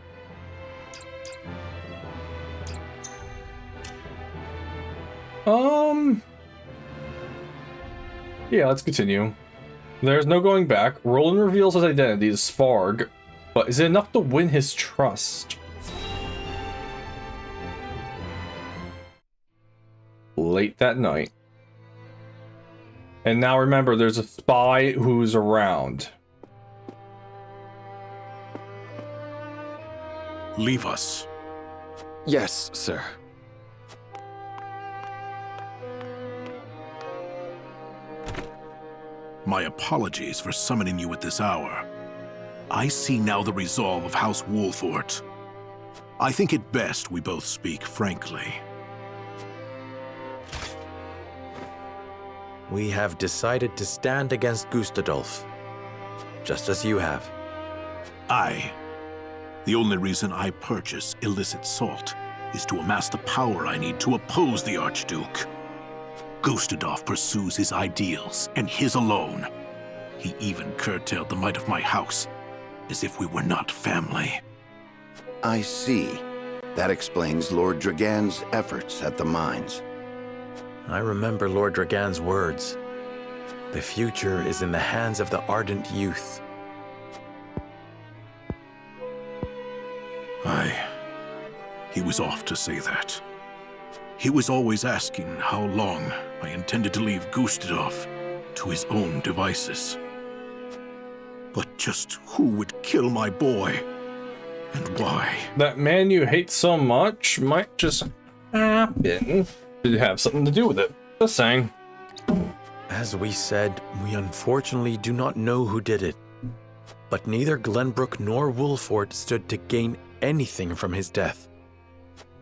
Yeah, let's continue. There's no going back. Roland reveals his identity as Svarg, but is it enough to win his trust? Late that night. And now remember, there's a spy who's around. Leave us. Yes, sir. My apologies for summoning you at this hour. I see now the resolve of House Wolfort. I think it best we both speak frankly. We have decided to stand against Gustadolf, just as you have. The only reason I purchase illicit salt is to amass the power I need to oppose the Archduke. Gustadolf pursues his ideals, and his alone. He even curtailed the might of my house, as if we were not family. I see. That explains Lord Dragan's efforts at the mines. I remember Lord Dragan's words. The future is in the hands of the ardent youth. He was off to say that. He was always asking how long I intended to leave Gustadolf to his own devices. But just who would kill my boy? And why? That man you hate so much might just happen to have something to do with it. Just saying. As we said, we unfortunately do not know who did it. But neither Glenbrook nor Wolford stood to gain anything from his death.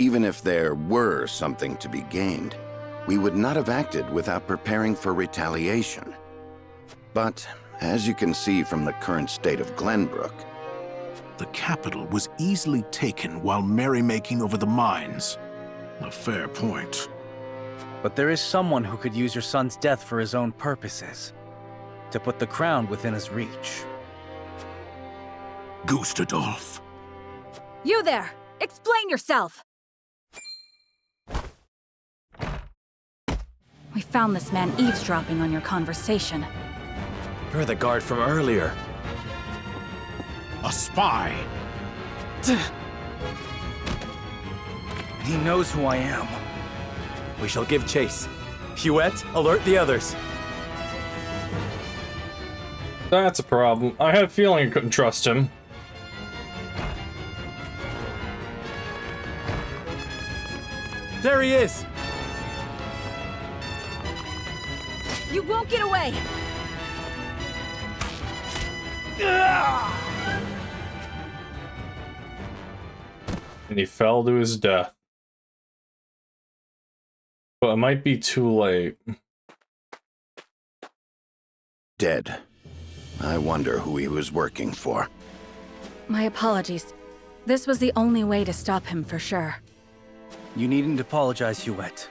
Even if there were something to be gained, we would not have acted without preparing for retaliation. But, as you can see from the current state of Glenbrook, the capital was easily taken while merrymaking over the mines. A fair point. But there is someone who could use your son's death for his own purposes. To put the crown within his reach. Gustadolf. You there! Explain yourself! We found this man eavesdropping on your conversation. You're the guard from earlier. A spy! He knows who I am. We shall give chase. Huette, alert the others. That's a problem. I had a feeling I couldn't trust him. There he is! You won't get away! And he fell to his death. But it might be too late. dead. I wonder who he was working for. My apologies. This was the only way to stop him for sure. You needn't apologize, Huette.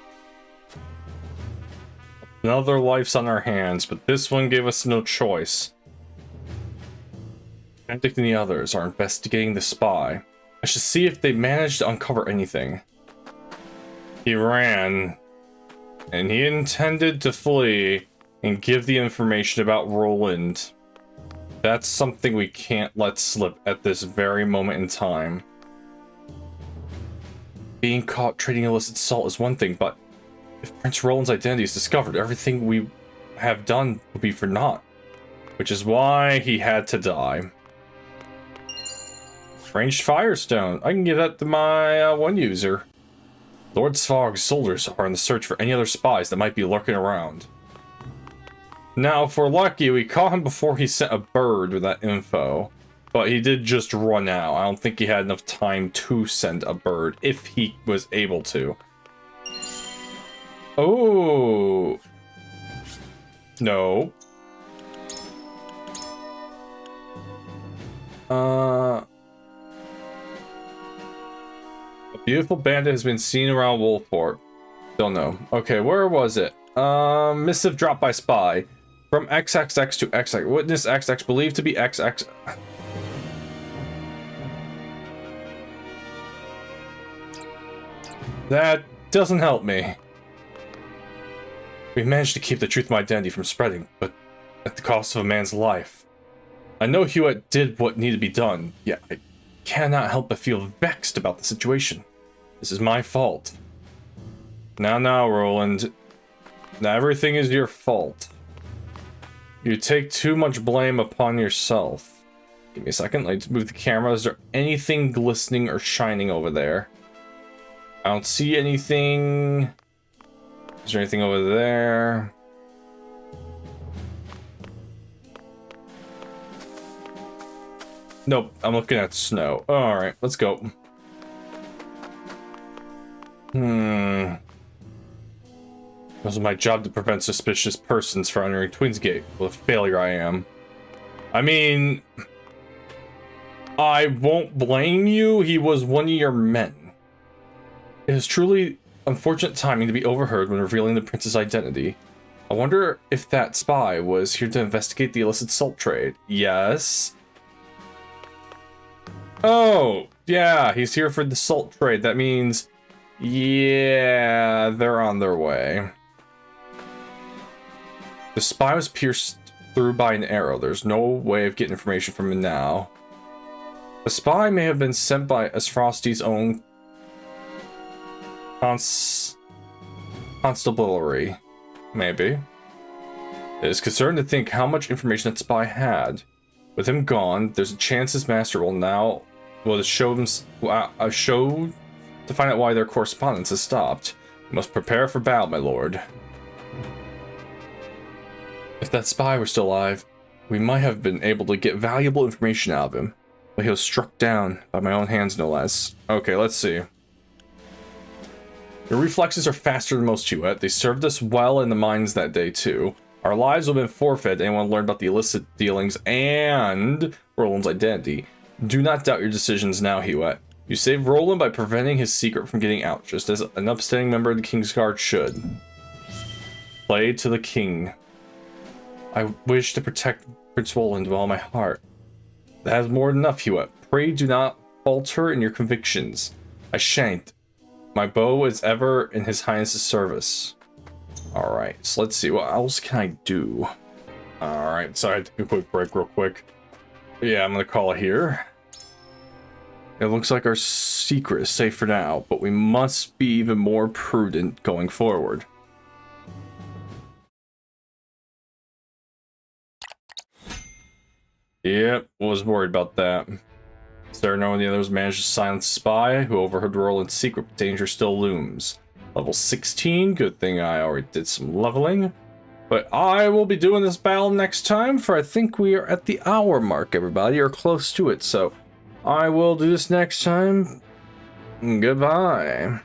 Another life's on our hands, but this one gave us no choice. Benedict and the others are investigating the spy. I should see if they managed to uncover anything. He ran, and he intended to flee and give the information about Roland. That's something we can't let slip at this very moment in time. Being caught trading illicit salt is one thing, but if Prince Roland's identity is discovered, everything we have done will be for naught. Which is why he had to die. Ranged Firestone. I can give that to my one user. Lord Svarog's soldiers are in the search for any other spies that might be lurking around. Now, if we're lucky, we caught him before he sent a bird with that info. But he did just run out. I don't think he had enough time to send a bird, if he was able to. Oh. No. A beautiful bandit has been seen around Wolfport. Don't know. Okay, where was it? Missive dropped by spy. From XXX to XX. Witness XX believed to be XX. That doesn't help me. We managed to keep the truth of my identity from spreading, but at the cost of a man's life. I know Huette did what needed to be done, yet I cannot help but feel vexed about the situation. This is my fault. Now, Roland. Now everything is your fault. You take too much blame upon yourself. Give me a second, let's move the camera. Is there anything glistening or shining over there? I don't see anything. Is there anything over there? Nope, I'm looking at snow. Alright, let's go. It was my job to prevent suspicious persons from entering Twins Gate. What a failure I am. I mean, I won't blame you. He was one of your men. It is truly unfortunate timing to be overheard when revealing the prince's identity. I wonder if that spy was here to investigate the illicit salt trade. Yes. Oh, yeah, he's here for the salt trade. That means, yeah, they're on their way. The spy was pierced through by an arrow. There's no way of getting information from him now. The spy may have been sent by Frosty's own constabulary. Maybe. It is concerning to think how much information that spy had. With him gone, there's a chance his master will show a show to find out why their correspondence has stopped. You must prepare for battle, my lord. If that spy were still alive, we might have been able to get valuable information out of him. But he was struck down by my own hands, no less. Okay, let's see. Your reflexes are faster than most, Chouette. They served us well in the mines that day, too. Our lives would have been forfeit anyone learned about the illicit dealings and Roland's identity. Do not doubt your decisions now, Chouette. You saved Roland by preventing his secret from getting out, just as an upstanding member of the King's Guard should. Play to the King. I wish to protect Prince Roland with all my heart. That is more than enough, Chouette. Pray do not falter in your convictions. I shan't. My bow is ever in His Highness's service. Alright, so let's see. What else can I do? Alright, so I had to take a quick break real quick. Yeah, I'm going to call it here. It looks like our secret is safe for now, but we must be even more prudent going forward. Yep, was worried about that. Serenoma and the others managed to silence the spy who overheard Roland's secret, but danger still looms. Level 16, good thing I already did some leveling. But I will be doing this battle next time, for I think we are at the hour mark, everybody, or close to it. So I will do this next time. Goodbye.